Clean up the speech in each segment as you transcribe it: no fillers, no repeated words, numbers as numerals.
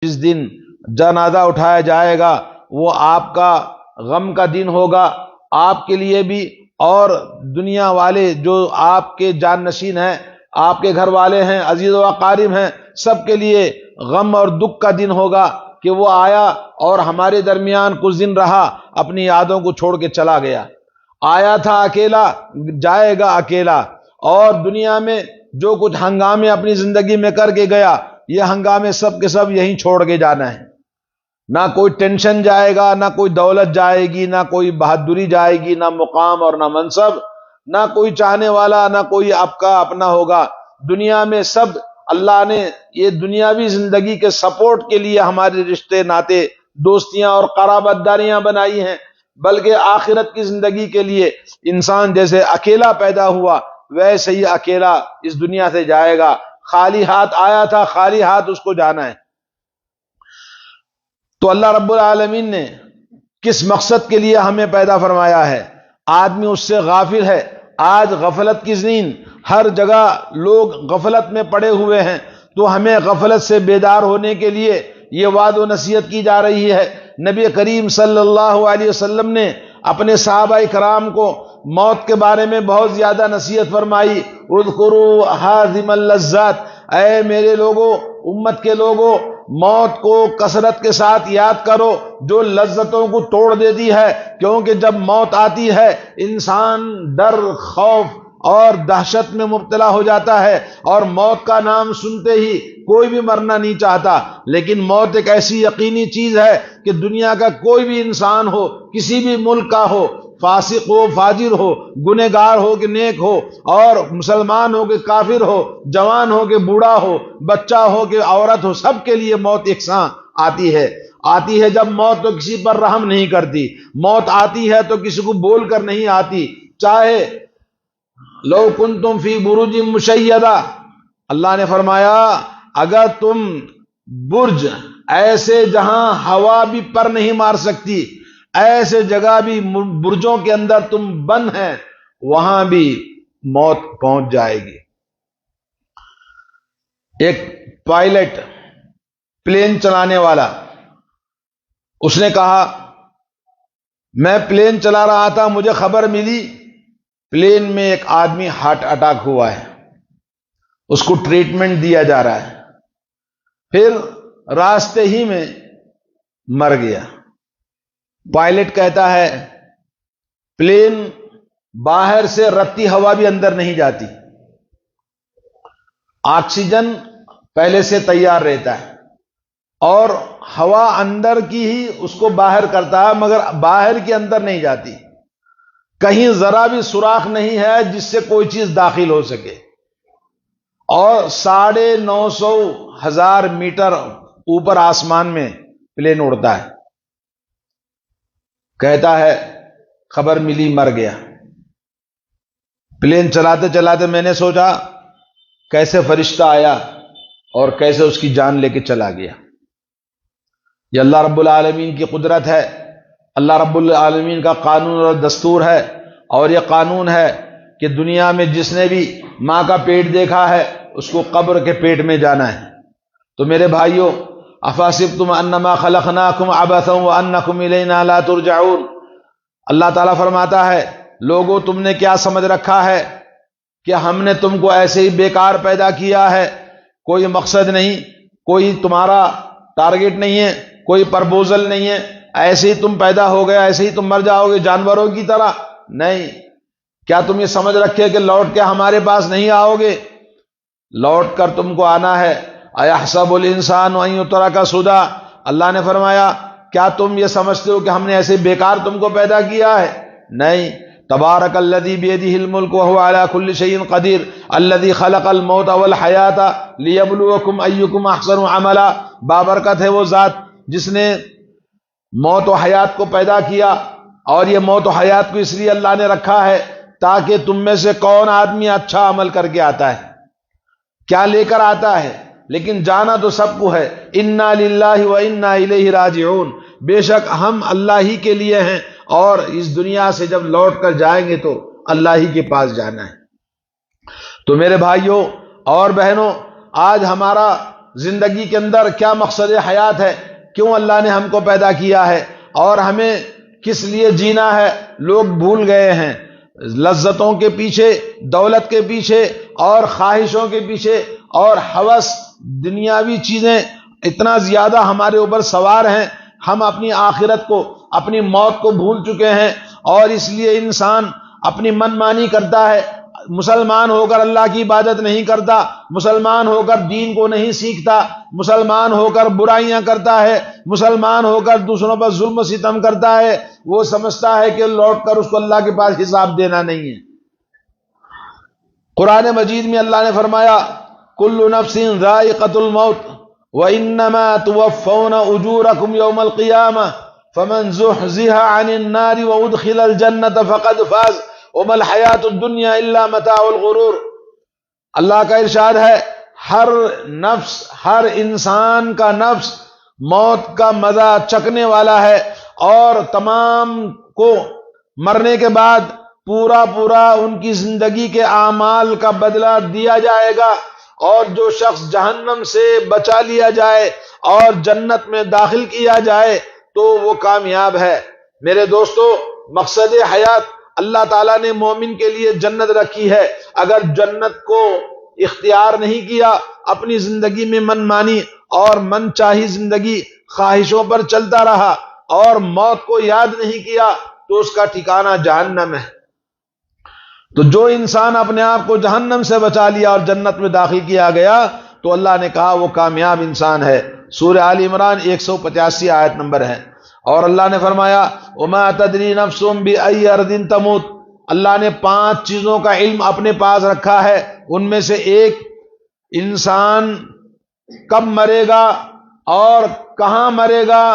جس دن جنازہ اٹھایا جائے گا وہ آپ کا غم کا دن ہوگا، آپ کے لیے بھی اور دنیا والے جو آپ کے جان نشین ہیں، آپ کے گھر والے ہیں، عزیز و اقارب ہیں، سب کے لیے غم اور دکھ کا دن ہوگا کہ وہ آیا اور ہمارے درمیان کچھ دن رہا، اپنی یادوں کو چھوڑ کے چلا گیا، آیا تھا اکیلا، جائے گا اکیلا، اور دنیا میں جو کچھ ہنگامے اپنی زندگی میں کر کے گیا، یہ ہنگامے سب کے سب یہیں چھوڑ کے جانا ہے۔ نہ کوئی ٹینشن جائے گا، نہ کوئی دولت جائے گی، نہ کوئی بہادری جائے گی، نہ مقام اور نہ منصب، نہ کوئی چاہنے والا، نہ کوئی آپ کا اپنا ہوگا۔ دنیا میں سب اللہ نے یہ دنیاوی زندگی کے سپورٹ کے لیے ہمارے رشتے ناتے دوستیاں اور قرابت داریاں بنائی ہیں، بلکہ آخرت کی زندگی کے لیے انسان جیسے اکیلا پیدا ہوا ویسے ہی اکیلا اس دنیا سے جائے گا، خالی ہاتھ آیا تھا، خالی ہاتھ اس کو جانا ہے۔ تو اللہ رب العالمین نے کس مقصد کے لیے ہمیں پیدا فرمایا ہے؟ آدمی اس سے غافل ہے۔ آج غفلت کی زمین، ہر جگہ لوگ غفلت میں پڑے ہوئے ہیں، تو ہمیں غفلت سے بیدار ہونے کے لیے یہ وعد و نصیحت کی جا رہی ہے۔ نبی کریم صلی اللہ علیہ وسلم نے اپنے صحابہ کرام کو موت کے بارے میں بہت زیادہ نصیحت فرمائی۔ اذکروا ہاضم اللذات، اے میرے لوگو، امت کے لوگو، موت کو کثرت کے ساتھ یاد کرو جو لذتوں کو توڑ دیتی ہے، کیونکہ جب موت آتی ہے انسان ڈر، خوف اور دہشت میں مبتلا ہو جاتا ہے، اور موت کا نام سنتے ہی کوئی بھی مرنا نہیں چاہتا، لیکن موت ایک ایسی یقینی چیز ہے کہ دنیا کا کوئی بھی انسان ہو، کسی بھی ملک کا ہو، فاسق ہو، فاجر ہو، گنہگار ہو کہ نیک ہو، اور مسلمان ہو کہ کافر ہو، جوان ہو کہ بوڑھا ہو، بچہ ہو کہ عورت ہو، سب کے لیے موت یکساں آتی ہے۔ جب موت تو کسی پر رحم نہیں کرتی، موت آتی ہے تو کسی کو بول کر نہیں آتی، چاہے لو کنتم فی بروج مشیدہ، اللہ نے فرمایا اگر تم برج، ایسے جہاں ہوا بھی پر نہیں مار سکتی، ایسے جگہ بھی برجوں کے اندر تم بند ہیں، وہاں بھی موت پہنچ جائے گی۔ ایک پائلٹ، پلین چلانے والا، اس نے کہا میں پلین چلا رہا تھا، مجھے خبر ملی پلین میں ایک آدمی ہارٹ اٹیک ہوا ہے، اس کو ٹریٹمنٹ دیا جا رہا ہے، پھر راستے ہی میں مر گیا۔ پائلٹ کہتا ہے پلین باہر سے رتی ہوا بھی اندر نہیں جاتی، آکسیجن پہلے سے تیار رہتا ہے، اور ہوا اندر کی ہی اس کو باہر کرتا ہے، مگر باہر کے اندر نہیں جاتی، کہیں ذرا بھی سوراخ نہیں ہے جس سے کوئی چیز داخل ہو سکے، اور 950,000 میٹر اوپر آسمان میں پلین اڑتا ہے۔ کہتا ہے خبر ملی مر گیا۔ پلین چلاتے چلاتے میں نے سوچا کیسے فرشتہ آیا اور کیسے اس کی جان لے کے چلا گیا۔ یہ اللہ رب العالمین کی قدرت ہے، اللہ رب العالمین کا قانون اور دستور ہے، اور یہ قانون ہے کہ دنیا میں جس نے بھی ماں کا پیٹ دیکھا ہے اس کو قبر کے پیٹ میں جانا ہے۔ تو میرے بھائیوں، افحسبتم انما خلقناکم عبثا وانکم الینا لا ترجعون، اللہ تعالیٰ فرماتا ہے لوگوں تم نے کیا سمجھ رکھا ہے کہ ہم نے تم کو ایسے ہی بیکار پیدا کیا ہے، کوئی مقصد نہیں، کوئی تمہارا ٹارگٹ نہیں ہے، کوئی پرپوزل نہیں ہے، ایسے ہی تم پیدا ہو گئے، ایسے ہی تم مر جاؤ گے جانوروں کی طرح؟ نہیں، کیا تم یہ سمجھ رکھے کہ لوٹ کے ہمارے پاس نہیں آؤ گے؟ لوٹ کر تم کو آنا ہے۔ اَيَحْسَبُ الْإِنسَانُ أَن يُتْرَكَ سُدًى، اللہ نے فرمایا کیا تم یہ سمجھتے ہو کہ ہم نے ایسے بیکار تم کو پیدا کیا ہے؟ نہیں۔ تبارک الذی بیدہ الملک وہو علی کل شیء قدیر الذی خلق الموت والحیاۃ لیبلوکم ایکم احسن عملا، بابرکت ہے وہ ذات جس نے موت و حیات کو پیدا کیا، اور یہ موت و حیات کو اس لیے اللہ نے رکھا ہے تاکہ تم میں سے کون آدمی اچھا عمل کر کے آتا ہے، کیا لے کر آتا ہے، لیکن جانا تو سب کو ہے۔ انا للہ و انا الیہ راجعون، بے شک ہم اللہ ہی کے لیے ہیں، اور اس دنیا سے جب لوٹ کر جائیں گے تو اللہ ہی کے پاس جانا ہے۔ تو میرے بھائیوں اور بہنوں، آج ہمارا زندگی کے اندر کیا مقصد حیات ہے، کیوں اللہ نے ہم کو پیدا کیا ہے اور ہمیں کس لیے جینا ہے، لوگ بھول گئے ہیں۔ لذتوں کے پیچھے، دولت کے پیچھے اور خواہشوں کے پیچھے اور ہوس، دنیاوی چیزیں اتنا زیادہ ہمارے اوپر سوار ہیں، ہم اپنی آخرت کو، اپنی موت کو بھول چکے ہیں، اور اس لیے انسان اپنی من مانی کرتا ہے۔ مسلمان ہو کر اللہ کی عبادت نہیں کرتا، مسلمان ہو کر دین کو نہیں سیکھتا، مسلمان ہو کر برائیاں کرتا ہے، مسلمان ہو کر دوسروں پر ظلم و ستم کرتا ہے۔ وہ سمجھتا ہے کہ لوٹ کر اس کو اللہ کے پاس حساب دینا نہیں ہے۔ قرآن مجید میں اللہ نے فرمایا کل نفس ذائقۃ الموت وانما توفون اجورکم یوم القیامہ فمن زحزح عن النار وادخل الجنۃ فقد فاز وما الحیات الدنیا الا متاع الغرور۔ اللہ کا ارشاد ہے ہر نفس، ہر انسان کا نفس موت کا مزہ چکھنے والا ہے، اور تمام کو مرنے کے بعد پورا ان کی زندگی کے اعمال کا بدلہ دیا جائے گا، اور جو شخص جہنم سے بچا لیا جائے اور جنت میں داخل کیا جائے تو وہ کامیاب ہے۔ میرے دوستو، مقصد حیات اللہ تعالیٰ نے مومن کے لیے جنت رکھی ہے۔ اگر جنت کو اختیار نہیں کیا، اپنی زندگی میں من مانی اور من چاہی زندگی، خواہشوں پر چلتا رہا اور موت کو یاد نہیں کیا تو اس کا ٹھکانہ جہنم ہے۔ تو جو انسان اپنے آپ کو جہنم سے بچا لیا اور جنت میں داخل کیا گیا تو اللہ نے کہا وہ کامیاب انسان ہے۔ سورہ آل عمران 185 آیت نمبر ہے۔ اور اللہ نے فرمایا وما تدری نفس بأی ارض تموت۔ اللہ نے 5 چیزوں کا علم اپنے پاس رکھا ہے، ان میں سے ایک انسان کب مرے گا اور کہاں مرے گا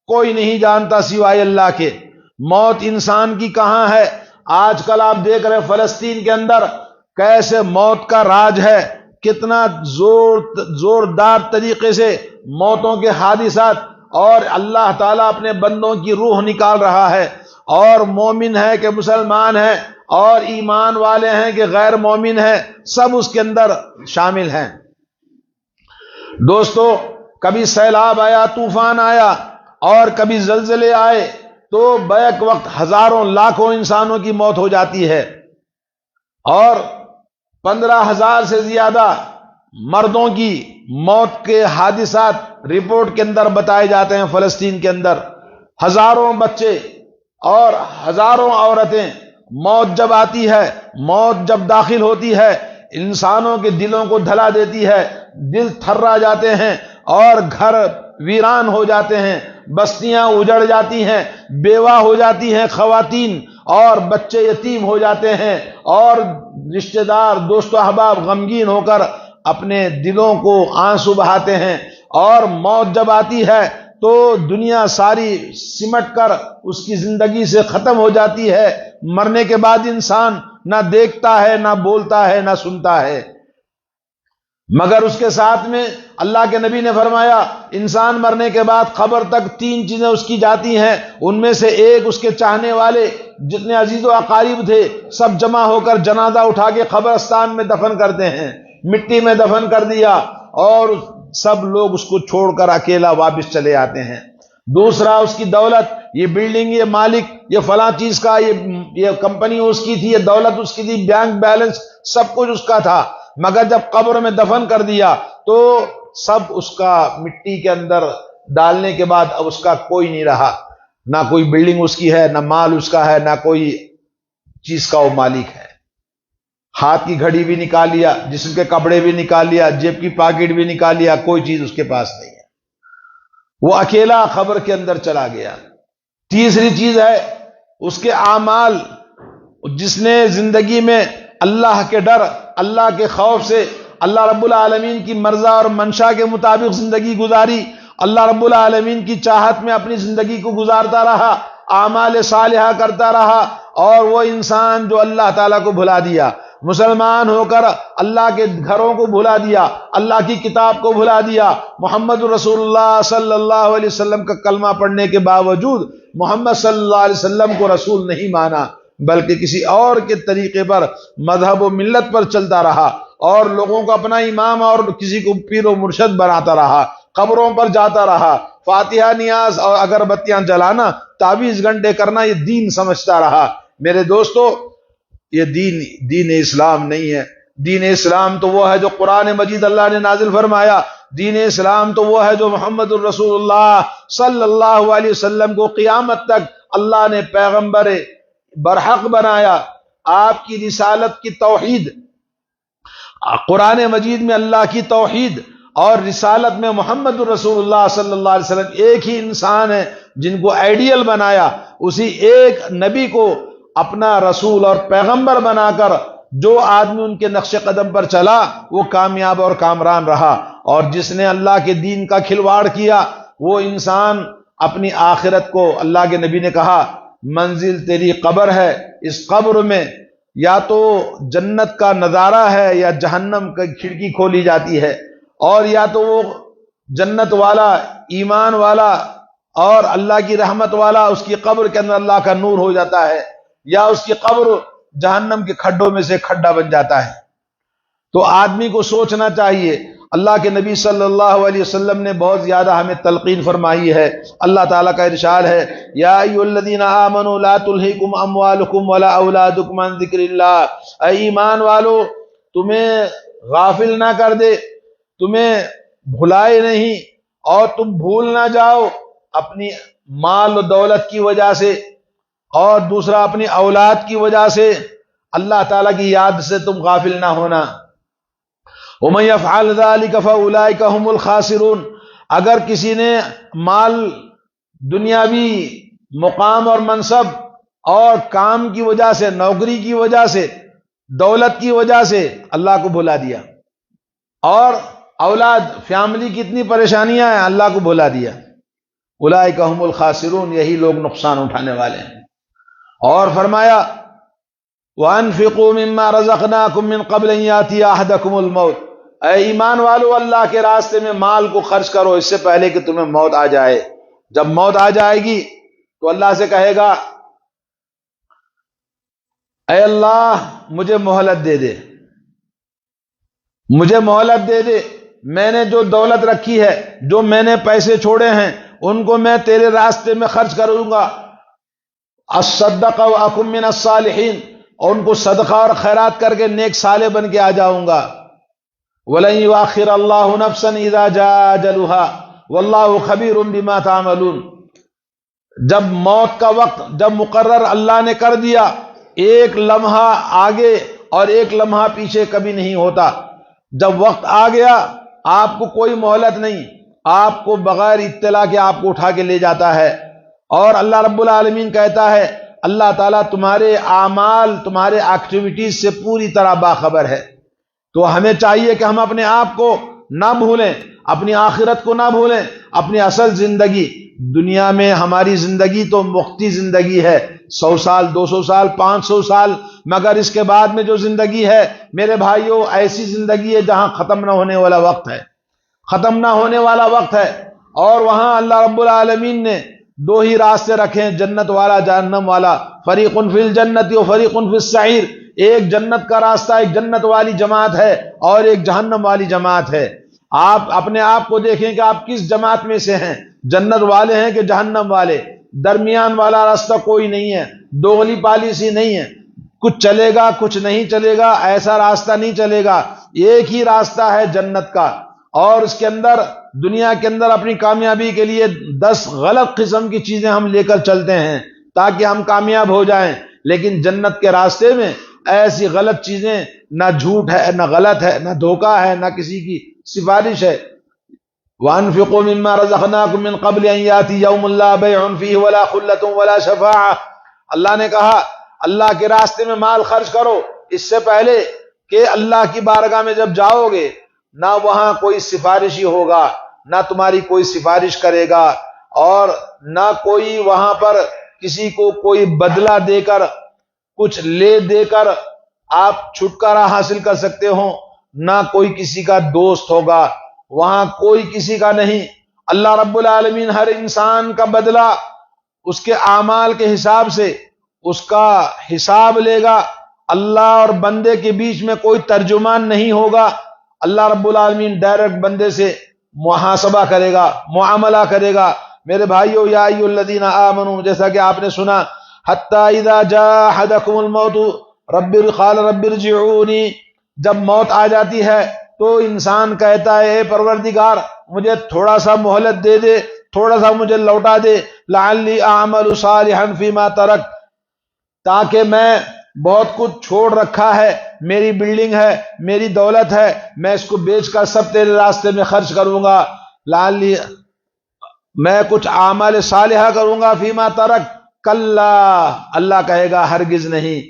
کوئی نہیں جانتا سوائے اللہ کے۔ موت انسان کی کہاں ہے؟ آج کل آپ دیکھ رہے فلسطین کے اندر کیسے موت کا راج ہے، کتنا زوردار طریقے سے موتوں کے حادثات، اور اللہ تعالیٰ اپنے بندوں کی روح نکال رہا ہے، اور مومن ہے کہ مسلمان ہے، اور ایمان والے ہیں کہ غیر مومن ہیں، سب اس کے اندر شامل ہیں۔ دوستو، کبھی سیلاب آیا، طوفان آیا، اور کبھی زلزلے آئے تو بیک وقت ہزاروں لاکھوں انسانوں کی موت ہو جاتی ہے، اور 15,000 سے زیادہ مردوں کی موت کے حادثات رپورٹ کے اندر بتائے جاتے ہیں۔ فلسطین کے اندر ہزاروں بچے اور ہزاروں عورتیں، موت جب آتی ہے، موت جب داخل ہوتی ہے، انسانوں کے دلوں کو دھلا دیتی ہے، دل تھرا جاتے ہیں، اور گھر ویران ہو جاتے ہیں، بستیاں اجڑ جاتی ہیں، بیوہ ہو جاتی ہیں خواتین، اور بچے یتیم ہو جاتے ہیں، اور رشتہ دار، دوست و احباب غمگین ہو کر اپنے دلوں کو آنسو بہاتے ہیں۔ اور موت جب آتی ہے تو دنیا ساری سمٹ کر اس کی زندگی سے ختم ہو جاتی ہے۔ مرنے کے بعد انسان نہ دیکھتا ہے، نہ بولتا ہے، نہ سنتا ہے، مگر اس کے ساتھ میں اللہ کے نبی نے فرمایا انسان مرنے کے بعد قبر تک 3 چیزیں اس کی جاتی ہیں، ان میں سے ایک اس کے چاہنے والے جتنے عزیز و اقارب تھے سب جمع ہو کر جنازہ اٹھا کے قبرستان میں دفن کرتے ہیں، مٹی میں دفن کر دیا، اور سب لوگ اس کو چھوڑ کر اکیلا واپس چلے آتے ہیں۔ دوسرا اس کی دولت، یہ بلڈنگ، یہ مالک، یہ فلاں چیز کا، یہ کمپنی اس کی تھی، یہ دولت اس کی تھی، بینک بیلنس سب کچھ اس کا تھا، مگر جب قبر میں دفن کر دیا تو سب اس کا مٹی کے اندر ڈالنے کے بعد اب اس کا کوئی نہیں رہا، نہ کوئی بلڈنگ اس کی ہے، نہ مال اس کا ہے، نہ کوئی چیز کا وہ مالک ہے۔ ہاتھ کی گھڑی بھی نکال لیا، جسم کے کپڑے بھی نکال لیا، جیب کی پاکٹ بھی نکال لیا، کوئی چیز اس کے پاس نہیں ہے، وہ اکیلا قبر کے اندر چلا گیا۔ تیسری چیز ہے اس کے اعمال، جس نے زندگی میں اللہ کے ڈر، اللہ کے خوف سے، اللہ رب العالمین کی مرضی اور منشا کے مطابق زندگی گزاری، اللہ رب العالمین کی چاہت میں اپنی زندگی کو گزارتا رہا، اعمال صالحہ کرتا رہا، اور وہ انسان جو اللہ تعالیٰ کو بھلا دیا، مسلمان ہو کر اللہ کے گھروں کو بھلا دیا، اللہ کی کتاب کو بھلا دیا، محمد رسول اللہ صلی اللہ علیہ وسلم کا کلمہ پڑھنے کے باوجود محمد صلی اللہ علیہ وسلم کو رسول نہیں مانا، بلکہ کسی اور کے طریقے پر، مذہب و ملت پر چلتا رہا، اور لوگوں کو اپنا امام اور کسی کو پیر و مرشد بناتا رہا، قبروں پر جاتا رہا، فاتحہ نیاز اور اگربتیاں جلانا، تعویذ گھنٹے کرنا یہ دین سمجھتا رہا۔ میرے دوستو، یہ دین اسلام نہیں ہے۔ دین اسلام تو وہ ہے جو قرآن مجید اللہ نے نازل فرمایا، دین اسلام تو وہ ہے جو محمد الرسول اللہ صلی اللہ علیہ وسلم کو قیامت تک اللہ نے پیغمبر برحق بنایا۔ آپ کی رسالت کی توحید، قرآن مجید میں اللہ کی توحید اور رسالت میں محمد الرسول اللہ صلی اللہ علیہ وسلم ایک ہی انسان ہے جن کو آئیڈیل بنایا، اسی ایک نبی کو اپنا رسول اور پیغمبر بنا کر جو آدمی ان کے نقش قدم پر چلا وہ کامیاب اور کامران رہا، اور جس نے اللہ کے دین کا کھلواڑ کیا وہ انسان اپنی آخرت کو، اللہ کے نبی نے کہا منزل تیری قبر ہے، اس قبر میں یا تو جنت کا نظارہ ہے یا جہنم کی کھڑکی کھولی جاتی ہے، اور یا تو وہ جنت والا، ایمان والا اور اللہ کی رحمت والا، اس کی قبر کے اندر اللہ کا نور ہو جاتا ہے، یا اس کی قبر جہنم کے کھڈوں میں سے کھڈا بن جاتا ہے۔ تو آدمی کو سوچنا چاہیے۔ اللہ کے نبی صلی اللہ علیہ وسلم نے بہت زیادہ ہمیں تلقین فرمائی ہے۔ اللہ تعالیٰ کا ارشاد ہے، یا ایھا الذین آمنوا لا تلہکم اموالکم ولا اولادکم عن ذکر اللہ، اے ایمان والو تمہیں غافل نہ کر دے، تمہیں بھلائے نہیں، اور تم بھول نہ جاؤ اپنی مال و دولت کی وجہ سے، اور دوسرا اپنی اولاد کی وجہ سے، اللہ تعالیٰ کی یاد سے تم غافل نہ ہونا۔ وَمَن يَفْعَلْ ذَلِكَ فَأُولَٰئِكَ هُمُ الْخَاسِرُونَ، اگر کسی نے مال، دنیاوی مقام اور منصب اور کام کی وجہ سے، نوکری کی وجہ سے، دولت کی وجہ سے اللہ کو بھلا دیا، اور اولاد، فیملی کی اتنی پریشانیاں ہیں، اللہ کو بھلا دیا، اولئک هم الخاسرون، یہی لوگ نقصان اٹھانے والے ہیں۔ اور فرمایا وَأَنفِقُوا مِمَّا رَزَقْنَاكُم مِّن قَبْلِ أَن يَأْتِيَ أَحَدَكُمُ الْمَوْتُ، اے ایمان والو اللہ کے راستے میں مال کو خرچ کرو اس سے پہلے کہ تمہیں موت آ جائے۔ جب موت آ جائے گی تو اللہ سے کہے گا اے اللہ مجھے مہلت دے دے، مجھے مہلت دے دے، میں نے جو دولت رکھی ہے، جو میں نے پیسے چھوڑے ہیں، ان کو میں تیرے راستے میں خرچ کروں گا، اصدق واکن من الصالحین، اور ان کو صدقہ اور خیرات کر کے نیک صالح بن کے آ جاؤں گا۔ وَلَن يُؤَخِّرَ اللَّهُ نَفْسًا إِذَا جَاءَ أَجَلُهَا وَاللَّهُ خَبِيرٌ بِمَا تَعْمَلُونَ، جب موت کا وقت جب مقرر اللہ نے کر دیا، ایک لمحہ آگے اور ایک لمحہ پیچھے کبھی نہیں ہوتا۔ جب وقت آ گیا آپ کو کوئی مہلت نہیں، آپ کو بغیر اطلاع کے آپ کو اٹھا کے لے جاتا ہے۔ اور اللہ رب العالمین کہتا ہے اللہ تعالیٰ تمہارے اعمال، تمہارے ایکٹیویٹیز سے پوری طرح باخبر ہے۔ تو ہمیں چاہیے کہ ہم اپنے آپ کو نہ بھولیں، اپنی آخرت کو نہ بھولیں، اپنی اصل زندگی دنیا میں، ہماری زندگی تو مختی زندگی ہے، 100 سال، 200 سال، 500 سال، مگر اس کے بعد میں جو زندگی ہے میرے بھائیوں ایسی زندگی ہے جہاں ختم نہ ہونے والا وقت ہے، ختم نہ ہونے والا وقت ہے۔ اور وہاں اللہ رب العالمین نے دو ہی راستے رکھے ہیں، جنت والا، جہنم والا، فریق فی الجنت و فریق فی السعیر، ایک جنت کا راستہ، ایک جنت والی جماعت ہے اور ایک جہنم والی جماعت ہے۔ آپ اپنے آپ کو دیکھیں کہ آپ کس جماعت میں سے ہیں، جنت والے ہیں کہ جہنم والے؟ درمیان والا راستہ کوئی نہیں ہے، دوغلی پالیسی نہیں ہے، کچھ چلے گا کچھ نہیں چلے گا، ایسا راستہ نہیں چلے گا۔ ایک ہی راستہ ہے جنت کا، اور اس کے اندر دنیا کے اندر اپنی کامیابی کے لیے 10 غلط قسم کی چیزیں ہم لے کر چلتے ہیں تاکہ ہم کامیاب ہو جائیں، لیکن جنت کے راستے میں ایسی غلط چیزیں، نہ جھوٹ ہے، نہ غلط ہے، نہ دھوکہ ہے، نہ کسی کی سفارش ہے۔ وَأَنفِقُوا مِمَّا رَزَقْنَاكُم مِّن قَبْلِ أَن يَأْتِيَ يَوْمٌ لَّا بَيْعٌ فِيهِ وَلَا خُلَّةٌ وَلَا شَفَاعَةٌ، اللہ نے کہا اللہ کے راستے میں مال خرچ کرو اس سے پہلے کہ اللہ کی بارگاہ میں جب جاؤ گے نہ وہاں کوئی سفارشی ہوگا، نہ تمہاری کوئی سفارش کرے گا، اور نہ کوئی وہاں پر کسی کو کوئی بدلہ دے کر، کچھ لے دے کر آپ چھٹکارا حاصل کر سکتے ہو، نہ کوئی کسی کا دوست ہوگا، وہاں کوئی کسی کا نہیں۔ اللہ رب العالمین ہر انسان کا بدلہ اس کے اعمال کے حساب سے اس کا حساب لے گا، اللہ اور بندے کے بیچ میں کوئی ترجمان نہیں ہوگا. اللہ رب العالمین ڈائریکٹ بندے سے محاسبہ کرے گا، معاملہ کرے گا. میرے بھائیو، یا ایھا الذین آمنوا، جیسا کہ آپ نے سنا، حتی اذا جاء احدکم الموت قال رب ارجعونی، جب موت آ جاتی ہے تو انسان کہتا ہے اے پروردگار مجھے تھوڑا سا مہلت دے دے، تھوڑا سا مجھے لوٹا دے، لعلی اعمل صالحا فیما ترک، تاکہ میں بہت کچھ چھوڑ رکھا ہے، میری بلڈنگ ہے، میری دولت ہے، میں اس کو بیچ کر سب تیرے راستے میں خرچ کروں گا، لعلی میں کچھ اعمال صالحہ کروں گا فیما ترک. کلا، اللہ کہے گا ہرگز نہیں،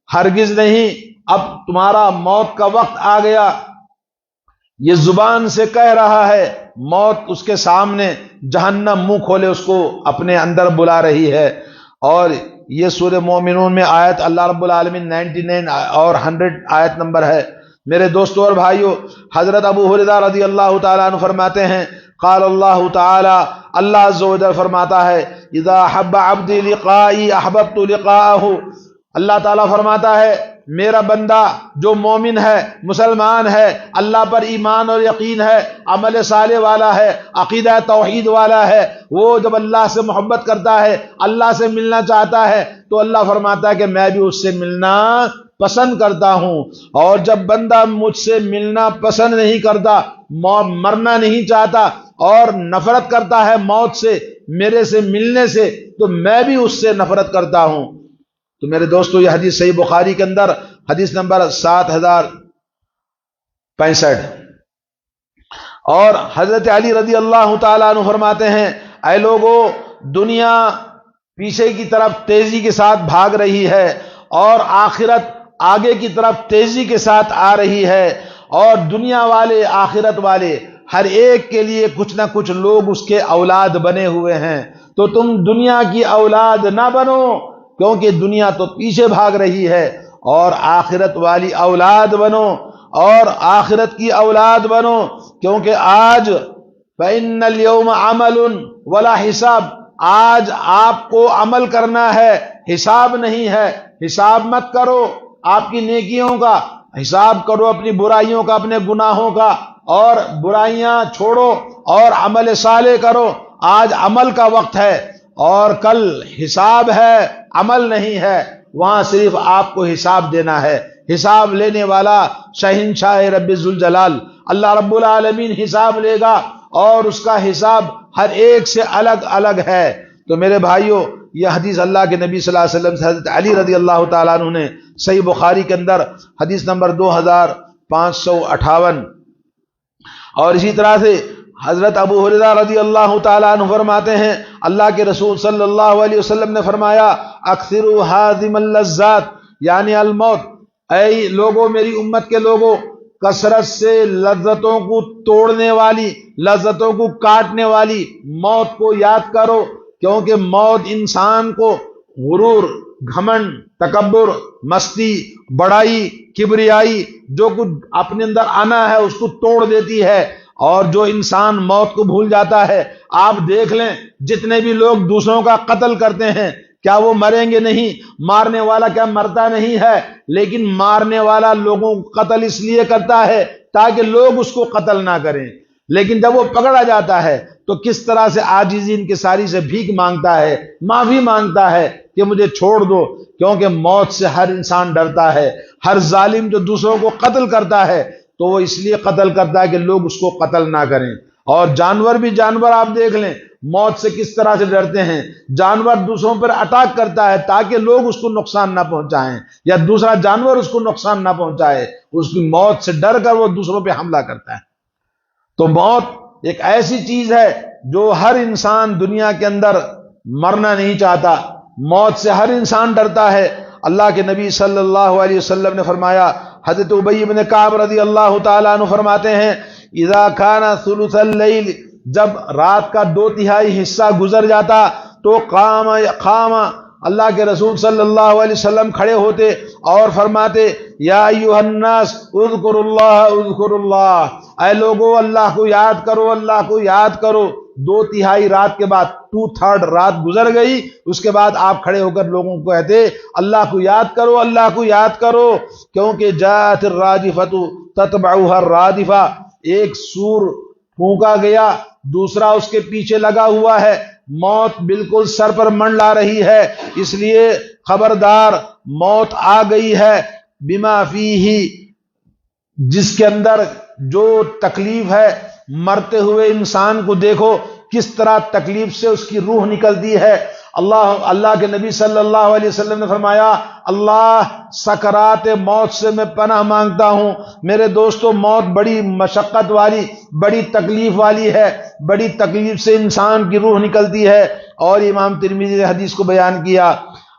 ہرگز نہیں، اب تمہارا موت کا وقت آ گیا. یہ زبان سے کہہ رہا ہے، موت اس کے سامنے جہنم منہ کھولے اس کو اپنے اندر بلا رہی ہے. اور یہ سورہ مومنون میں آیت اللہ رب العالمین 99 اور 100 آیت نمبر ہے. میرے دوستوں اور بھائیوں، حضرت ابو ہریرہ رضی اللہ تعالیٰ عنہ فرماتے ہیں، قال اللہ تعالی، اللہ عز و جل فرماتا ہے، اذا حب عبدی لقائی احببت لقاءہ، اللہ تعالیٰ فرماتا ہے میرا بندہ جو مومن ہے، مسلمان ہے، اللہ پر ایمان اور یقین ہے، عمل صالح والا ہے، عقیدہ توحید والا ہے، وہ جب اللہ سے محبت کرتا ہے، اللہ سے ملنا چاہتا ہے، تو اللہ فرماتا ہے کہ میں بھی اس سے ملنا پسند کرتا ہوں. اور جب بندہ مجھ سے ملنا پسند نہیں کرتا، مرنا نہیں چاہتا اور نفرت کرتا ہے موت سے، میرے سے ملنے سے، تو میں بھی اس سے نفرت کرتا ہوں. تو میرے دوستو، یہ حدیث صحیح بخاری کے اندر حدیث نمبر 7065. اور حضرت علی رضی اللہ تعالیٰ عنہ فرماتے ہیں، اے لوگو، دنیا پیچھے کی طرف تیزی کے ساتھ بھاگ رہی ہے اور آخرت آگے کی طرف تیزی کے ساتھ آ رہی ہے، اور دنیا والے آخرت والے ہر ایک کے لیے کچھ نہ کچھ لوگ اس کے اولاد بنے ہوئے ہیں. تو تم دنیا کی اولاد نہ بنو، کیونکہ دنیا تو پیچھے بھاگ رہی ہے، اور آخرت والی اولاد بنو، اور آخرت کی اولاد بنو، کیونکہ آج فَإِنَّ الْيَوْمَ عَمَلٌ وَلَا حِسَاب، آج آپ کو عمل کرنا ہے، حساب نہیں ہے. حساب مت کرو آپ کی نیکیوں کا، حساب کرو اپنی برائیوں کا، اپنے گناہوں کا، اور برائیاں چھوڑو اور عمل صالح کرو. آج عمل کا وقت ہے، اور کل حساب ہے، عمل نہیں ہے. وہاں صرف آپ کو حساب دینا ہے. حساب لینے والا شہنشاہ رب ذوالجلال اللہ رب العالمین حساب لے گا، اور اس کا حساب ہر ایک سے الگ الگ ہے. تو میرے بھائیوں، یہ حدیث اللہ کے نبی صلی اللہ علیہ وسلم سے حضرت علی رضی اللہ تعالیٰ عنہ نے صحیح بخاری کے اندر حدیث نمبر 2558. اور اسی طرح سے حضرت ابو ہریرہ رضی اللہ تعالیٰ عنہ فرماتے ہیں، اللہ کے رسول صلی اللہ علیہ وسلم نے فرمایا، اکثروا ہاضم اللذات، یعنی الموت، اے لوگوں، میری امت کے لوگوں، کثرت سے لذتوں کو توڑنے والی، لذتوں کو کاٹنے والی موت کو یاد کرو، کیونکہ موت انسان کو غرور، گھمنڈ، تکبر، مستی، بڑائی، کبریائی، جو کچھ اپنے اندر آنا ہے اس کو توڑ دیتی ہے. اور جو انسان موت کو بھول جاتا ہے، آپ دیکھ لیں جتنے بھی لوگ دوسروں کا قتل کرتے ہیں، کیا وہ مریں گے نہیں؟ مارنے والا کیا مرتا نہیں ہے؟ لیکن مارنے والا لوگوں کو قتل اس لیے کرتا ہے تاکہ لوگ اس کو قتل نہ کریں. لیکن جب وہ پکڑا جاتا ہے تو کس طرح سے عاجزی انکساری سے بھیک مانگتا ہے، معافی مانگتا ہے کہ مجھے چھوڑ دو. کیونکہ موت سے ہر انسان ڈرتا ہے. ہر ظالم جو دوسروں کو قتل کرتا ہے تو وہ اس لیے قتل کرتا ہے کہ لوگ اس کو قتل نہ کریں. اور جانور بھی، جانور آپ دیکھ لیں موت سے کس طرح سے ڈرتے ہیں. جانور دوسروں پر اٹیک کرتا ہے تاکہ لوگ اس کو نقصان نہ پہنچائیں، یا دوسرا جانور اس کو نقصان نہ پہنچائے، اس کی موت سے ڈر کر وہ دوسروں پہ حملہ کرتا ہے. تو موت ایک ایسی چیز ہے جو ہر انسان دنیا کے اندر مرنا نہیں چاہتا. موت سے ہر انسان ڈرتا ہے. اللہ کے نبی صلی اللہ علیہ وسلم نے فرمایا، حضرت ابی بن کعب رضی اللہ تعالیٰ عنہ فرماتے ہیں، اذا کان ثلث اللیل، جب رات کا 2/3 حصہ گزر جاتا تو قام اللہ کے رسول صلی اللہ علیہ وسلم کھڑے ہوتے اور فرماتے، یا ایھا الناس اذکروا اللہ اذکروا اللہ، اے لوگو اللہ کو یاد کرو، اللہ کو یاد کرو. 2/3 رات کے بعد 2/3 رات گزر گئی، اس کے بعد آپ کھڑے ہو کر لوگوں کو کہتے اللہ کو یاد کرو، اللہ کو یاد کرو، کیونکہ جاءت الراجفۃ تتبعها الرادفہ، ایک سور پھونکا گیا، دوسرا اس کے پیچھے لگا ہوا ہے، موت بالکل سر پر منڈلا رہی ہے، اس لیے خبردار موت آ گئی ہے، بما فیہ، جس کے اندر جو تکلیف ہے، مرتے ہوئے انسان کو دیکھو کس طرح تکلیف سے اس کی روح نکلتی ہے۔ اللہ کے نبی صلی اللہ علیہ وسلم نے فرمایا اللہ سکرات موت سے میں پناہ مانگتا ہوں۔ میرے دوستو، موت بڑی مشقت والی، بڑی تکلیف والی ہے، بڑی تکلیف سے انسان کی روح نکلتی ہے، اور امام ترمذی نے حدیث کو بیان کیا۔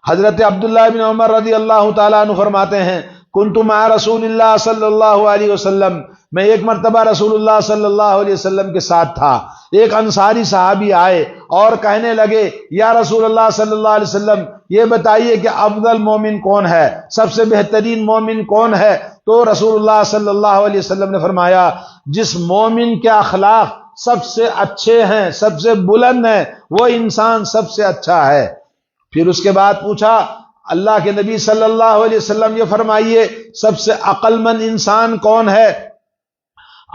حضرت عبداللہ بن عمر رضی اللہ تعالیٰ عنہ فرماتے ہیں کنت مع رسول اللہ صلی اللہ علیہ وسلم، میں ایک مرتبہ رسول اللہ صلی اللہ علیہ وسلم کے ساتھ تھا۔ ایک انصاری صحابی آئے اور کہنے لگے یا رسول اللہ صلی اللہ علیہ وسلم، یہ بتائیے کہ افضل مومن کون ہے، سب سے بہترین مومن کون ہے؟ تو رسول اللہ صلی اللہ علیہ وسلم نے فرمایا جس مومن کے اخلاق سب سے اچھے ہیں، سب سے بلند ہیں، وہ انسان سب سے اچھا ہے۔ پھر اس کے بعد پوچھا اللہ کے نبی صلی اللہ علیہ وسلم یہ فرمائیے سب سے عقل مند انسان کون ہے؟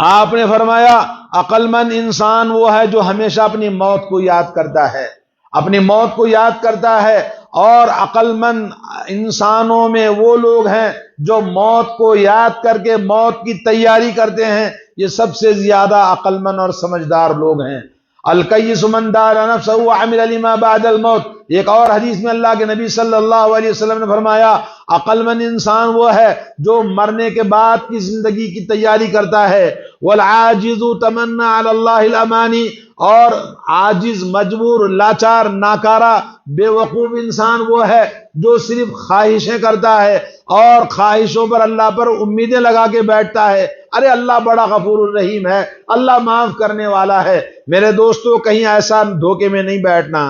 آپ نے فرمایا عقل مند انسان وہ ہے جو ہمیشہ اپنی موت کو یاد کرتا ہے، اپنی موت کو یاد کرتا ہے، اور عقل مند انسانوں میں وہ لوگ ہیں جو موت کو یاد کر کے موت کی تیاری کرتے ہیں، یہ سب سے زیادہ عقل مند اور سمجھدار لوگ ہیں۔ الکیس من دار نفسہ وعمل لما بعد الموت، ایک اور حدیث میں اللہ کے نبی صلی اللہ علیہ وسلم نے فرمایا عقل مند انسان وہ ہے جو مرنے کے بعد کی زندگی کی تیاری کرتا ہے۔ والعاجز تمنى على اللہ الامانی، اور عاجز، مجبور، لاچار، ناکارہ، بے وقوف انسان وہ ہے جو صرف خواہشیں کرتا ہے اور خواہشوں پر اللہ پر امیدیں لگا کے بیٹھتا ہے۔ ارے اللہ بڑا غفور الرحیم ہے، اللہ معاف کرنے والا ہے۔ میرے دوستو، کہیں ایسا دھوکے میں نہیں بیٹھنا۔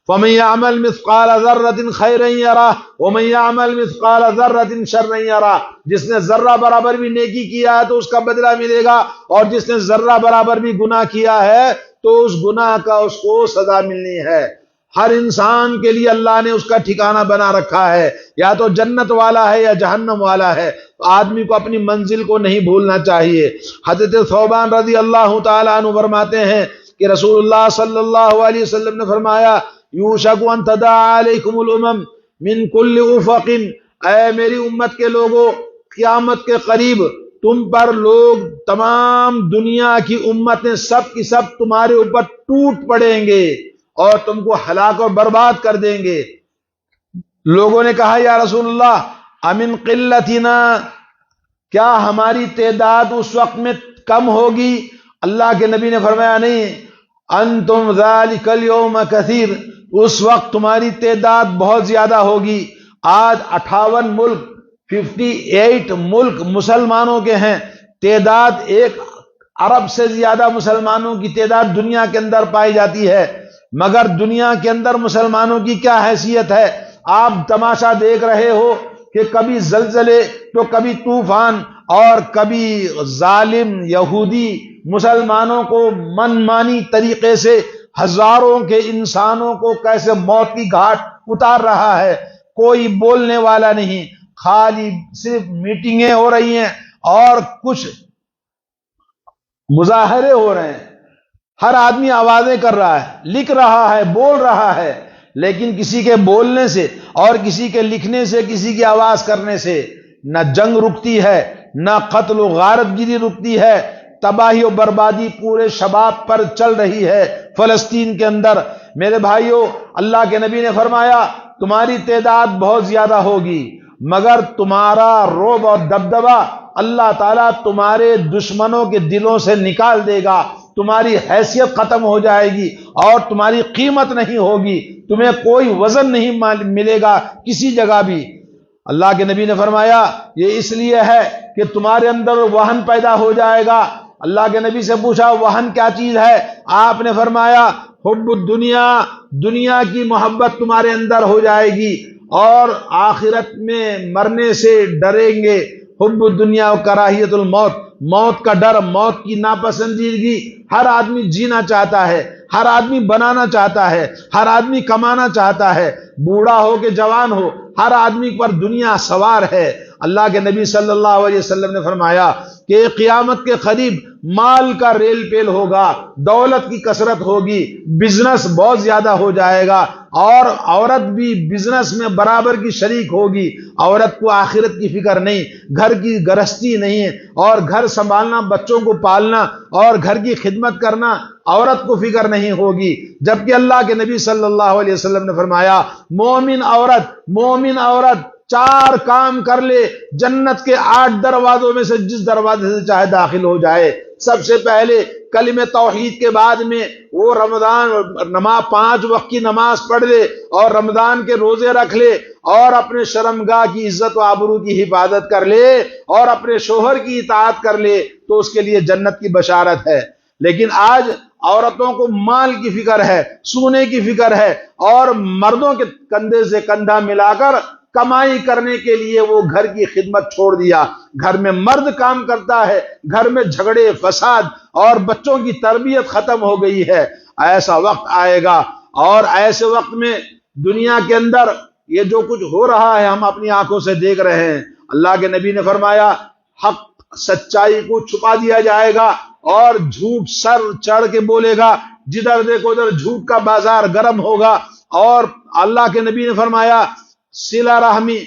فَمَن يَعْمَلْ مِثْقَالَ ذَرَّةٍ خَيْرًا يَرَهُ وَمَن يَعْمَلْ مِثْقَالَ ذَرَّةٍ شَرًّا يَرَهُ، جس نے ذرہ برابر بھی نیکی کیا ہے تو اس کا بدلہ ملے گا، اور جس نے ذرہ برابر بھی گناہ کیا ہے تو اس گناہ کا اس کو سزا ملنی ہے۔ ہر انسان کے لیے اللہ نے اس کا ٹھکانہ بنا رکھا ہے، یا تو جنت والا ہے یا جہنم والا ہے۔ آدمی کو اپنی منزل کو نہیں بھولنا چاہیے۔ حضرت ثوبان رضی اللہ تعالیٰ عنہ فرماتے ہیں کہ رسول اللہ صلی اللہ علیہ وسلم نے فرمایا یوشک ان تداعی علیکم الامم من کل افق، اے میری امت کے لوگوں، قیامت کے قریب تم پر لوگ، تمام دنیا کی امتیں سب کی سب تمہارے اوپر ٹوٹ پڑیں گے اور تم کو ہلاک اور برباد کر دیں گے۔ لوگوں نے کہا یا رسول اللہ امن قلتنا، کیا ہماری تعداد اس وقت میں کم ہوگی؟ اللہ کے نبی نے فرمایا نہیں، انتم ذالک اليوم کثیر، اس وقت تمہاری تعداد بہت زیادہ ہوگی۔ آج 58 ملک، 58 ملک مسلمانوں کے ہیں، تعداد 1 ارب سے زیادہ مسلمانوں کی تعداد دنیا کے اندر پائی جاتی ہے، مگر دنیا کے اندر مسلمانوں کی کیا حیثیت ہے؟ آپ تماشا دیکھ رہے ہو کہ کبھی زلزلے تو کبھی طوفان، اور کبھی ظالم یہودی مسلمانوں کو من مانی طریقے سے ہزاروں کے انسانوں کو کیسے موت کی گھاٹ اتار رہا ہے۔ کوئی بولنے والا نہیں، خالی صرف میٹنگیں ہو رہی ہیں اور کچھ مظاہرے ہو رہے ہیں، ہر آدمی آوازیں کر رہا ہے، لکھ رہا ہے، بول رہا ہے، لیکن کسی کے بولنے سے اور کسی کے لکھنے سے، کسی کی آواز کرنے سے نہ جنگ رکتی ہے، نہ قتل و غارت گیری رکتی ہے۔ تباہی و بربادی پورے شباب پر چل رہی ہے فلسطین کے اندر۔ میرے بھائیوں، اللہ کے نبی نے فرمایا تمہاری تعداد بہت زیادہ ہوگی، مگر تمہارا رعب اور دبدبہ اللہ تعالیٰ تمہارے دشمنوں کے دلوں سے نکال دے گا، تمہاری حیثیت ختم ہو جائے گی اور تمہاری قیمت نہیں ہوگی، تمہیں کوئی وزن نہیں ملے گا کسی جگہ بھی۔ اللہ کے نبی نے فرمایا یہ اس لیے ہے کہ تمہارے اندر وہن پیدا ہو جائے گا۔ اللہ کے نبی سے پوچھا وہن کیا چیز ہے؟ آپ نے فرمایا حب الدنیا، دنیا کی محبت تمہارے اندر ہو جائے گی اور آخرت میں مرنے سے ڈریں گے۔ حب الدنیا و کراہیت الموت، موت کا ڈر، موت کی ناپسندیدگی ہر آدمی جینا چاہتا ہے، ہر آدمی بنانا چاہتا ہے، ہر آدمی کمانا چاہتا ہے، بوڑھا ہو کہ جوان ہو، ہر آدمی پر دنیا سوار ہے۔ اللہ کے نبی صلی اللہ علیہ وسلم نے فرمایا کہ قیامت کے قریب مال کا ریل پیل ہوگا، دولت کی کثرت ہوگی، بزنس بہت زیادہ ہو جائے گا، اور عورت بھی بزنس میں برابر کی شریک ہوگی۔ عورت کو آخرت کی فکر نہیں، گھر کی گرہستی نہیں، اور گھر سنبھالنا، بچوں کو پالنا اور گھر کی خدمت کرنا عورت کو فکر نہیں ہوگی۔ جبکہ اللہ کے نبی صلی اللہ علیہ وسلم نے فرمایا مومن عورت 4 کام کر لے، جنت کے 8 دروازوں میں سے جس دروازے سے چاہے داخل ہو جائے۔ سب سے پہلے کلمہ توحید کے بعد میں وہ رمضان 5 وقت کی نماز پڑھ لے، اور رمضان کے روزے رکھ لے، اور اپنے شرمگاہ کی عزت و آبرو کی حفاظت کر لے، اور اپنے شوہر کی اطاعت کر لے، تو اس کے لیے جنت کی بشارت ہے۔ لیکن آج عورتوں کو مال کی فکر ہے، سونے کی فکر ہے، اور مردوں کے کندھے سے کندھا ملا کر کمائی کرنے کے لیے وہ گھر کی خدمت چھوڑ دیا۔ گھر میں مرد کام کرتا ہے، گھر میں جھگڑے، فساد اور بچوں کی تربیت ختم ہو گئی ہے۔ ایسا وقت آئے گا، اور ایسے وقت میں دنیا کے اندر یہ جو کچھ ہو رہا ہے ہم اپنی آنکھوں سے دیکھ رہے ہیں۔ اللہ کے نبی نے فرمایا حق، سچائی کو چھپا دیا جائے گا، اور جھوٹ سر چڑھ کے بولے گا، جدھر دیکھو ادھر جھوٹ کا بازار گرم ہوگا۔ اور اللہ کے نبی نے فرمایا صلہ رحمی،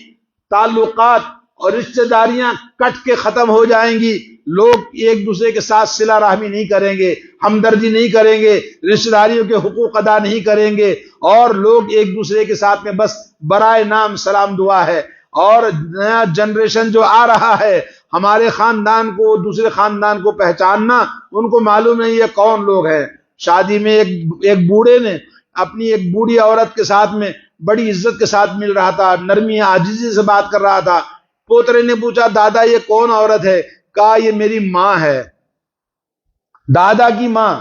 تعلقات اور رشتہ داریاں کٹ کے ختم ہو جائیں گی۔ لوگ ایک دوسرے کے ساتھ صلہ رحمی نہیں کریں گے، ہمدردی نہیں کریں گے، رشتہ داریوں کے حقوق ادا نہیں کریں گے، اور لوگ ایک دوسرے کے ساتھ میں بس برائے نام سلام دعا ہے۔ اور نیا جنریشن جو آ رہا ہے، ہمارے خاندان کو دوسرے خاندان کو پہچاننا ان کو معلوم نہیں ہے کون لوگ ہیں۔ شادی میں ایک بوڑھے نے اپنی ایک بوڑھی عورت کے ساتھ میں بڑی عزت کے ساتھ مل رہا تھا، نرمی عاجزی سے بات کر رہا تھا۔ پوترے نے پوچھا دادا یہ کون عورت ہے؟ کہا یہ میری ماں ہے، دادا کی ماں۔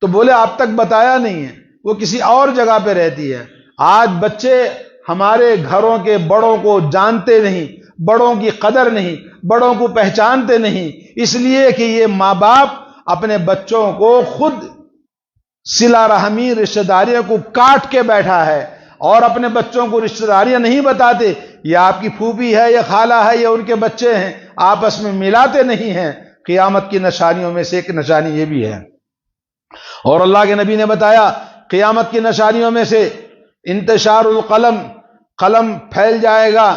تو بولے اب تک بتایا نہیں ہے، وہ کسی اور جگہ پہ رہتی ہے۔ آج بچے ہمارے گھروں کے بڑوں کو جانتے نہیں، بڑوں کی قدر نہیں، بڑوں کو پہچانتے نہیں، اس لیے کہ یہ ماں باپ اپنے بچوں کو خود صلہ رحمی، رشتہ داریوں کو کاٹ کے بیٹھا ہے، اور اپنے بچوں کو رشتہ داریاں نہیں بتاتے۔ یہ آپ کی پھوپھی ہے، یہ خالہ ہے، یہ ان کے بچے ہیں، آپس میں ملاتے نہیں ہیں۔ قیامت کی نشانیوں میں سے ایک نشانی یہ بھی ہے۔ اور اللہ کے نبی نے بتایا قیامت کی نشانیوں میں سے انتشار القلم، قلم پھیل جائے گا۔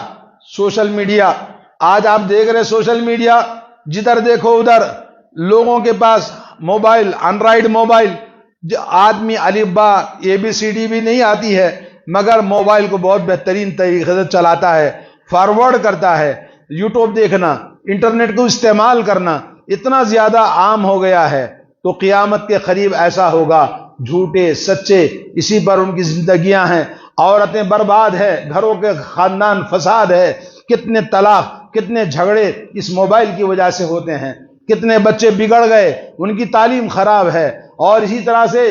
سوشل میڈیا، آج آپ دیکھ رہے سوشل میڈیا، جدھر دیکھو ادھر لوگوں کے پاس موبائل، اینڈرائیڈ موبائل، آدمی الف با ABCD بھی نہیں آتی ہے، مگر موبائل کو بہت بہترین طریقے سے چلاتا ہے، فارورڈ کرتا ہے۔ یوٹیوب دیکھنا، انٹرنیٹ کو استعمال کرنا اتنا زیادہ عام ہو گیا ہے۔ تو قیامت کے قریب ایسا ہوگا، جھوٹے سچے اسی پر ان کی زندگیاں ہیں، عورتیں برباد ہے، گھروں کے خاندان فساد ہے، کتنے طلاق، کتنے جھگڑے اس موبائل کی وجہ سے ہوتے ہیں، کتنے بچے بگڑ گئے، ان کی تعلیم خراب ہے۔ اور اسی طرح سے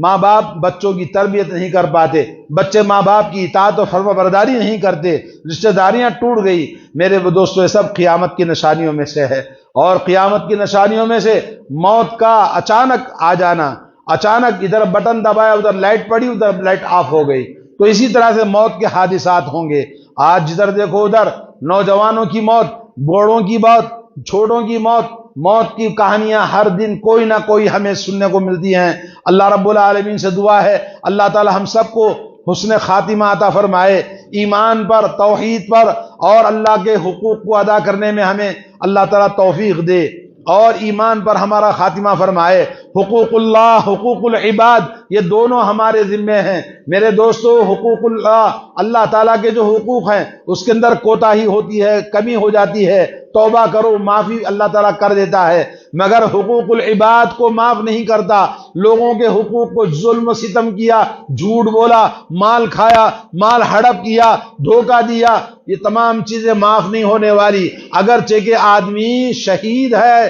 ماں باپ بچوں کی تربیت نہیں کر پاتے، بچے ماں باپ کی اطاعت و فرما برداری نہیں کرتے، رشتہ داریاں ٹوٹ گئی۔ میرے دوستو یہ سب قیامت کی نشانیوں میں سے ہے۔ اور قیامت کی نشانیوں میں سے موت کا اچانک آ جانا، اچانک ادھر بٹن دبایا ادھر لائٹ پڑی، ادھر لائٹ آف ہو گئی، تو اسی طرح سے موت کے حادثات ہوں گے۔ آج جدھر دیکھو ادھر نوجوانوں کی موت، بوڑھوں کی موت، چھوٹوں کی موت، موت کی کہانیاں ہر دن کوئی نہ کوئی ہمیں سننے کو ملتی ہیں۔ اللہ رب العالمین سے دعا ہے اللہ تعالی ہم سب کو حسن خاتمہ عطا فرمائے، ایمان پر، توحید پر، اور اللہ کے حقوق کو ادا کرنے میں ہمیں اللہ تعالی توفیق دے، اور ایمان پر ہمارا خاتمہ فرمائے۔ حقوق اللہ، حقوق العباد، یہ دونوں ہمارے ذمے ہیں۔ میرے دوستو حقوق اللہ، اللہ تعالیٰ کے جو حقوق ہیں اس کے اندر کوتاہی ہوتی ہے، کمی ہو جاتی ہے، توبہ کرو، معافی اللہ تعالیٰ کر دیتا ہے، مگر حقوق العباد کو معاف نہیں کرتا۔ لوگوں کے حقوق کو ظلم و ستم کیا، جھوٹ بولا، مال کھایا، مال ہڑپ کیا، دھوکہ دیا، یہ تمام چیزیں معاف نہیں ہونے والی۔ اگرچہ کہ آدمی شہید ہے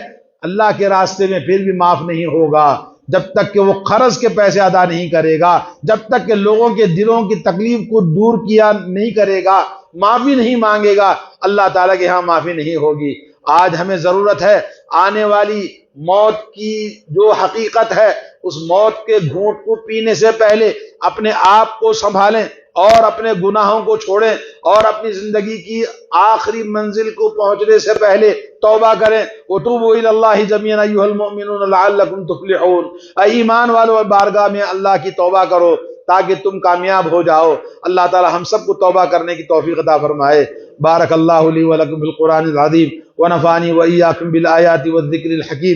اللہ کے راستے میں، پھر بھی معاف نہیں ہوگا جب تک کہ وہ قرض کے پیسے ادا نہیں کرے گا، جب تک کہ لوگوں کے دلوں کی تکلیف کو دور کیا نہیں کرے گا، معافی نہیں مانگے گا، اللہ تعالیٰ کے ہاں معافی نہیں ہوگی۔ آج ہمیں ضرورت ہے آنے والی موت کی جو حقیقت ہے اس موت کے گھونٹ کو پینے سے پہلے اپنے آپ کو سنبھالیں اور اپنے گناہوں کو چھوڑیں اور اپنی زندگی کی آخری منزل کو پہنچنے سے پہلے توبہ کریں۔ وتوبوا الی اللہ جميعا ایھا المؤمنون لعلکم تفلحون، اے ایمان والو بارگاہ میں اللہ کی توبہ کرو تاکہ تم کامیاب ہو جاؤ۔ اللہ تعالی ہم سب کو توبہ کرنے کی توفیق عطا فرمائے۔ بارک اللہ لی ولکم بالقرآن العظیم ونفعنی وإیاکم بالآیات والذکر الحکیم۔